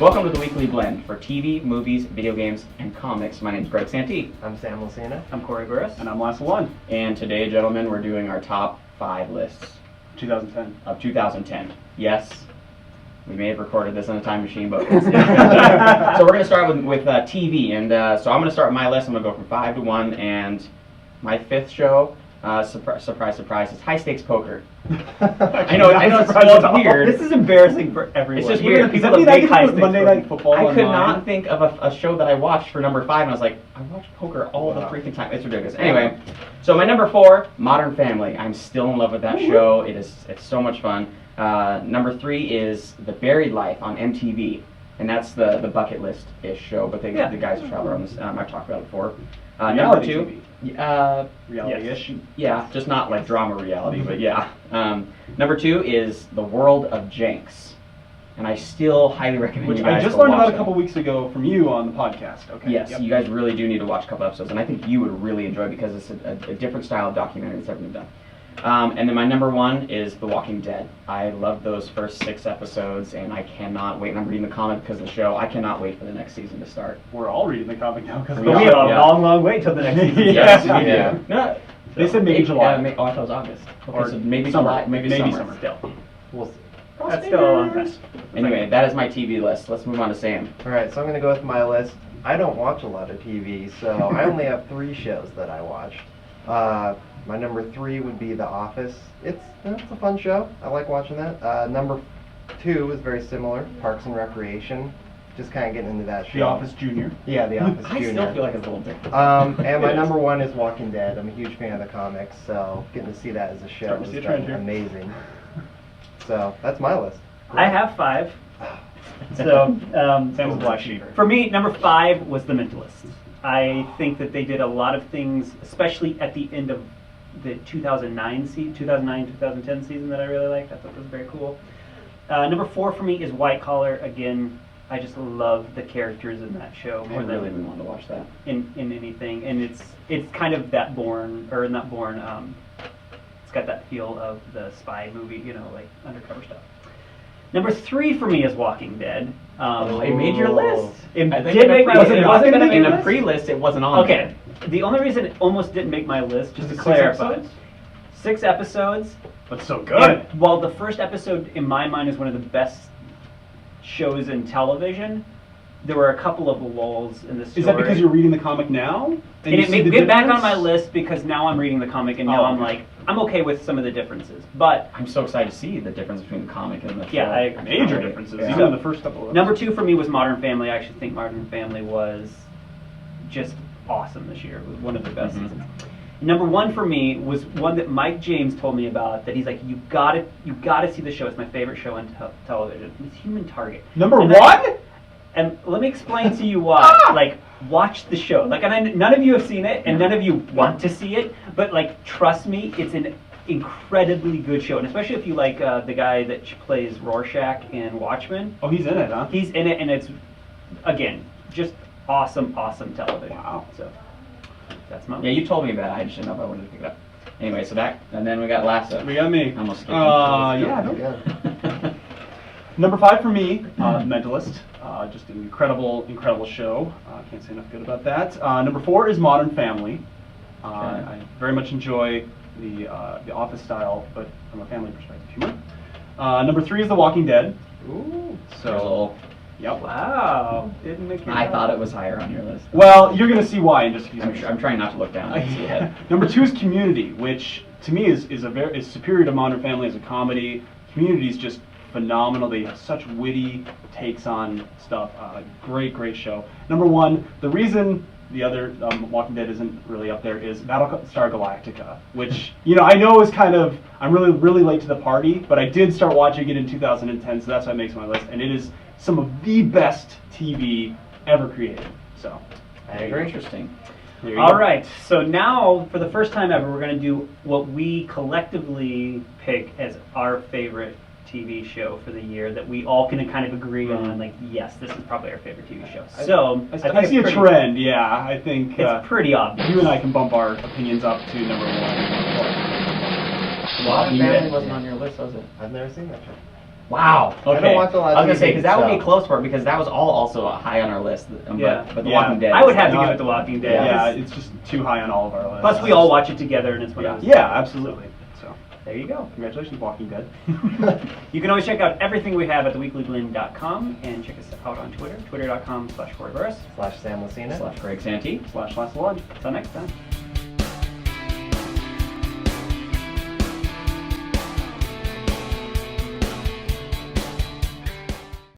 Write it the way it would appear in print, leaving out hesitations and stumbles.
Welcome to the Weekly Blend for TV, movies, video games, and comics. My name is Greg Santee. I'm Sam Lucina. I'm Corey Burris. And I'm Last One. And today, gentlemen, we're doing our top 5 lists 2010. of 2010. Yes, we may have recorded this on a time machine, but so we're going to start with TV. And so I'm going to start my list. I'm going to go from 5 to 1. And my 5th show, surprise, surprise, is High Stakes Poker. I know it's so weird. This is embarrassing for everyone. It's just Even weird. the people that make high stakes Monday Night Football. I could online. not think of a show that I watched for number 5, and I was like, I watch poker all the freaking time. It's ridiculous. Anyway, so my number 4, Modern Family. I'm still in love with that show. It's so much fun. Number 3 is The Buried Life on MTV, and that's the bucket list-ish show, but the guys travel around this. I've talked about it before. Number 2, reality-ish. yeah, just not like drama reality, but yeah. Number 2 is The World of Jenks, and I still highly recommend Which you guys I just go learned watch about that. a couple weeks ago from you on the podcast. Okay. Yes, Yep. you guys really do need to watch a couple episodes, and I think you would really enjoy it because it's a different style of documentary that's ever been done. And then my number 1 is The Walking Dead. I love those first 6 episodes, and I cannot wait. And I'm reading the comic because of the show. I cannot wait for the next season to start. We're all reading the comic now because We We are, have a yeah. long way till the next season. Yes, Yeah. we do. Yeah. No, They said maybe July. I thought it was August. Okay, Or so maybe summer. July, maybe summer. Still. We'll see. That's still a long time. Anyway, that is my TV list. Let's move on to Sam. Alright, so I'm going to go with my list. I don't watch a lot of TV, so I only have 3 shows that I watched. My number 3 would be The Office. It's a fun show. I like watching that. Number 2 is very similar, Parks and Recreation. Just kind of getting into that show. The Office Junior. Yeah, The Office I Junior. still feel like it's a little different. And my number 1 is Walking Dead. I'm a huge fan of the comics, so getting to see that as a show Starting to see a is trend here. amazing. So that's my list. I have 5. So, Sam's a black sheep. for me, number 5 was The Mentalist. I think that they did a lot of things, especially at the end of the 2009-2010 season that I really liked. I thought was very cool. Number 4 for me is White Collar. Again, I just love the characters in that show more I've than really been wanting to watch that. in anything, and it's kind of that not Bourne. It's got that feel of the spy movie, like undercover stuff. Number 3 for me is Walking Dead. It made your list. It I think did in a make my pre- list. It It wasn't gonna in make a my list. pre-list. It wasn't on Okay. there. The only reason it almost didn't make my list, just to Is it 6 clarify, episodes? 6 episodes. But so good. Well, the first episode, in my mind, is one of the best shows in television. There were a couple of lulls in the story. Is that because you're reading the comic now? And you it see made the get back on difference? my list because now I'm reading the comic and now Oh, I'm okay. like, I'm okay with some of the differences. But I'm so excited to see the difference between the comic and the show. Yeah, I agree. Major Right. differences, Yeah. even in the first couple of number 2 for me was Modern Family. I actually think Modern Family was just awesome this year. It was one of the best Mhm. seasons. Number 1 for me was one that Mike James told me about. That he's like, you gotta see the show. It's my favorite show on television. It's Human Target. Number And 1? And let me explain to you why. Like, watch the show. Like, and none of you have seen it, and none of you want to see it. But like, trust me, it's an incredibly good show, and especially if you like the guy that plays Rorschach in Watchmen. Oh, he's in it, huh? He's in it, and it's again just awesome television. Wow. So that's my Yeah, you told me about it. I just didn't know if I wanted to pick it up. Anyway, so that, and then we got Lasso. We got me. I almost skipped Yeah. no- Yeah. Number 5 for me, Mentalist. Just an incredible show. Can't say enough good about that. Number 4 is Modern Family. I very much enjoy the Office style, but from a family perspective humor. Number 3 is The Walking Dead. Ooh. So, Yep. Wow, didn't make your I cut. thought it was higher on your list. Well, you're gonna see why in just a few seconds. I'm trying not to look down. I can see ahead. Number 2 is Community, which to me is superior to Modern Family as a comedy. Community is just phenomenal. They have such witty takes on stuff. Great show. Number 1, the reason the other Walking Dead isn't really up there is Battlestar Galactica, which I know is kind of, I'm really late to the party, but I did start watching it in 2010, so that's why it makes my list, and it is some of the best TV ever created. So I Very agree. interesting. there you go. All right, so now for the first time ever, we're going to do what we collectively pick as our favorite TV show for the year that we all can kind of agree on. Like, yes, this is probably our favorite TV show. So I think see a it's pretty- trend. Yeah, I think It's pretty obvious. you and I can bump our opinions up to number 1. Modern Family wasn't on your list, was it? I've never seen that show. Wow. I Okay. don't watch a lot of I was gonna say TV, because that would be so- close for it because that was all also high on our list. Yeah. But The Yeah. Walking Dead. I would is have to not- give it The Walking Dead. Yeah, It's- it's just too high on all of our lists. Plus, we all watch it together, and it's one of those. Yeah, absolutely. So, There you go. congratulations, Walking Dead. You can always check out everything we have at theweeklyblend.com and check us out on Twitter, twitter.com/Coreyverse. /Sam Lucina. /Craig Santee. /Last Lodge. Until next time.